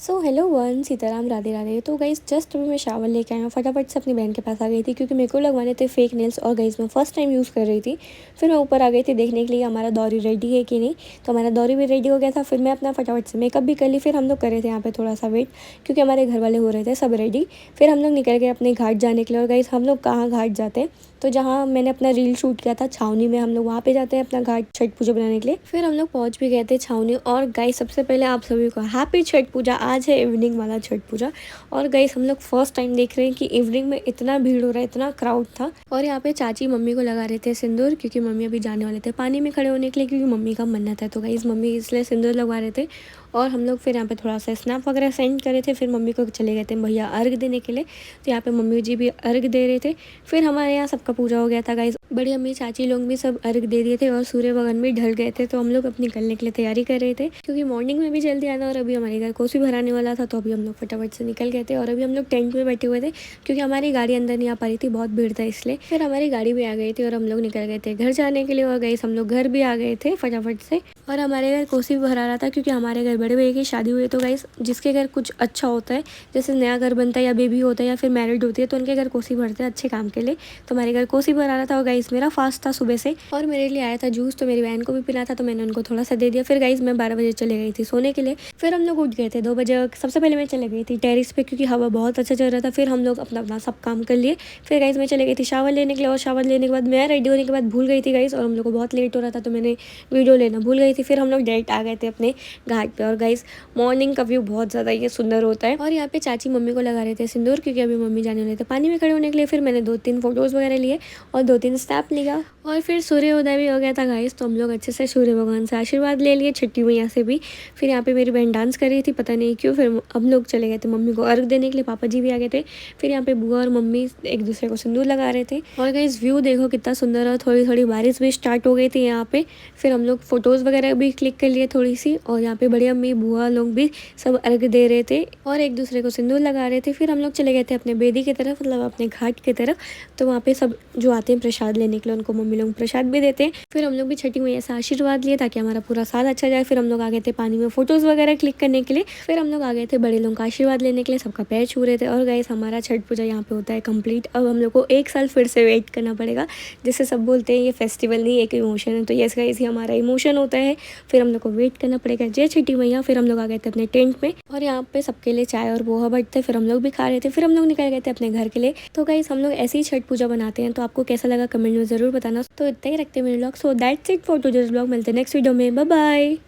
Hello one Sitaram Radhe Radhe. तो guys just अभी मैं शावर लेके आई हूँ, फटाफट से अपनी बहन के पास आ गई थी क्योंकि मेरे को लगवाने थे फेक नेल्स और गाइस मैं फर्स्ट टाइम यूज़ कर रही थी। फिर मैं ऊपर आ गई थी देखने के लिए हमारा दौरी रेडी है कि नहीं। तो हमारा दौरी भी रेडी हो गया था। फिर मैं अपना फटाफट से मेकअप भी कर ली। फिर हम लोग कर रहे थे यहाँ पे थोड़ा सा वेट क्योंकि हमारे घर वाले हो रहे थे सब रेडी। फिर हम लोग निकल गए अपने घाट जाने के लिए। और गाइस हम लोग कहाँ घाट जाते हैं, तो जहाँ मैंने अपना रील शूट किया था छावनी में, हम लोग वहाँ पे जाते हैं अपना घाट छठ पूजा बनाने के लिए। फिर हम लोग पहुँच भी गए थे छावनी। और गाइस सबसे पहले आप सभी को हैप्पी छठ पूजा। आज है इवनिंग वाला छठ पूजा। और गाइस हम लोग फर्स्ट टाइम देख रहे हैं कि इवनिंग में इतना भीड़ हो रहा है, इतना क्राउड था। और यहाँ पे चाची मम्मी को लगा रहे थे सिंदूर क्योंकि मम्मी अभी जाने वाले थे पानी में खड़े होने के लिए क्योंकि मम्मी का मन्नत है। तो गाइस मम्मी इसलिए सिंदूर लगवा रहे थे। और हम लोग फिर यहाँ पे थोड़ा सा स्नैप वगैरह सेंड करे थे। फिर मम्मी को चले गए थे भैया अर्घ देने के लिए। तो यहाँ पे मम्मी जी भी अर्घ दे रहे थे। फिर हमारे यहाँ सबका पूजा हो गया था गाइस। बड़ी अम्मी चाची लोग भी सब अर्घ दे दिए थे और सूर्य भगवान भी ढल गए थे। तो हम लोग अपनी निकलने के लिए तैयारी कर रहे थे क्योंकि मॉर्निंग में भी जल्दी आना और अभी हमारे घर कोसी भराने वाला था। तो अभी हम लोग फटाफट से निकल गए थे। और अभी हम लोग टेंट में बैठे हुए थे क्योंकि हमारी गाड़ी अंदर नहीं आ पा रही थी, बहुत भीड़ था इसलिए। फिर हमारी गाड़ी भी आ गई थी और हम लोग निकल गए थे घर जाने के लिए। और गाइस हम लोग घर भी आ गए थे फटाफट से। और हमारे घर कोसी भी भरा रहा था क्योंकि हमारे घर बड़े भैया की शादी हुई है। तो गाइस जिसके घर कुछ अच्छा होता है, जैसे नया घर बनता है या बेबी होता है या फिर मैरिड होती है, तो उनके घर कोसी भरते हैं अच्छे काम के लिए। तो हमारे घर कोसी भरा रहा था। और गाइस मेरा फास्ट था सुबह से और मेरे लिए आया था जूस, तो मेरी बहन को भी पीना था तो मैंने उनको थोड़ा सा दे दिया। फिर गाइस मैं 12 बजे चले गई थी सोने के लिए। फिर हम लोग उठ गए थे 2 बजे। सबसे पहले मैं चले गई थी टेरिस पे क्योंकि हवा बहुत अच्छा चल रहा था। फिर हम लोग अपना अपना सब काम कर लिए। फिर गाइस मैं चले गई थी शावर लेने के लिए। और शावर लेने के बाद मैं रेडी होने के बाद भूल गई थी गाइस, और हम लोग को बहुत लेट हो रहा था तो मैंने वीडियो लेना भूल गई थी। फिर हम लोग डायरेक्ट आ गए थे अपने घाट पे। और गाइस मॉर्निंग का व्यू बहुत ज़्यादा ये सुंदर होता है। और यहाँ पे चाची मम्मी को लगा रहे थे सिंदूर क्योंकि अभी मम्मी जाने वाले थे पानी में खड़े होने के लिए। फिर मैंने 2-3 फोटोज़ वगैरह लिए और 2-3 स्नैप लिया। और फिर सूर्योदय भी हो गया था गाइस। तो हम लोग अच्छे से सूर्य भगवान से आशीर्वाद ले लिए, छठी मैया से भी। फिर यहाँ पे मेरी बहन डांस कर रही थी पता नहीं क्यों। फिर हम लोग चले गए थे मम्मी को अर्घ देने के लिए, पापा जी भी आ गए थे। फिर यहाँ पे बुआ और मम्मी एक दूसरे को सिंदूर लगा रहे थे। और गाइस व्यू देखो कितना सुंदर है। थोड़ी थोड़ी बारिश भी स्टार्ट हो गई थी यहाँ पे। फिर हम लोग फोटोज़ वगैरह भी क्लिक कर लिए थोड़ी सी। और यहाँ पे बड़ी अम्मी बुआ लोग भी सब अर्घ दे रहे थे और एक दूसरे को सिंदूर लगा रहे थे। फिर हम लोग चले गए थे अपने बेदी की तरफ, मतलब अपने घाट की तरफ। तो वहाँ पे सब जो आते हैं प्रसाद लेने के लिए उनको मम्मी लोग प्रसाद भी देते हैं। फिर हम लोग भी छठी मैया से आशीर्वाद लिए ताकि हमारा पूरा साल अच्छा जाए। फिर हम लोग आ गए थे पानी में फोटोज़ वगैरह क्लिक करने के लिए। फिर हम लोग आ गए थे बड़े लोगों का आशीर्वाद लेने के लिए, सबका पैर छू रहे थे। और गाइस हमारा छठ पूजा यहाँ पे होता है कंप्लीट। अब हम लोग को 1 साल फिर से वेट करना पड़ेगा। जैसे सब बोलते हैं ये फेस्टिवल नहीं एक इमोशन है, तो यस गाइस ये हमारा इमोशन होता है। फिर हम लोग को वेट करना पड़ेगा जय छठी मैया। फिर हम लोग आ गए थे अपने टेंट में और यहाँ पे सबके लिए चाय और पोहा बंटते। फिर हम लोग भी खा रहे थे। फिर हम लोग निकल गए थे अपने घर के लिए। तो गाइस हम लोग ऐसे ही छठ पूजा बनाते हैं। तो आपको कैसा लगा कमेंट में ज़रूर बताना। तो इतना ही रखते हैं मेरे blog. So that's it for today's blog. मिलते हैं नेक्स्ट वीडियो में। Bye bye.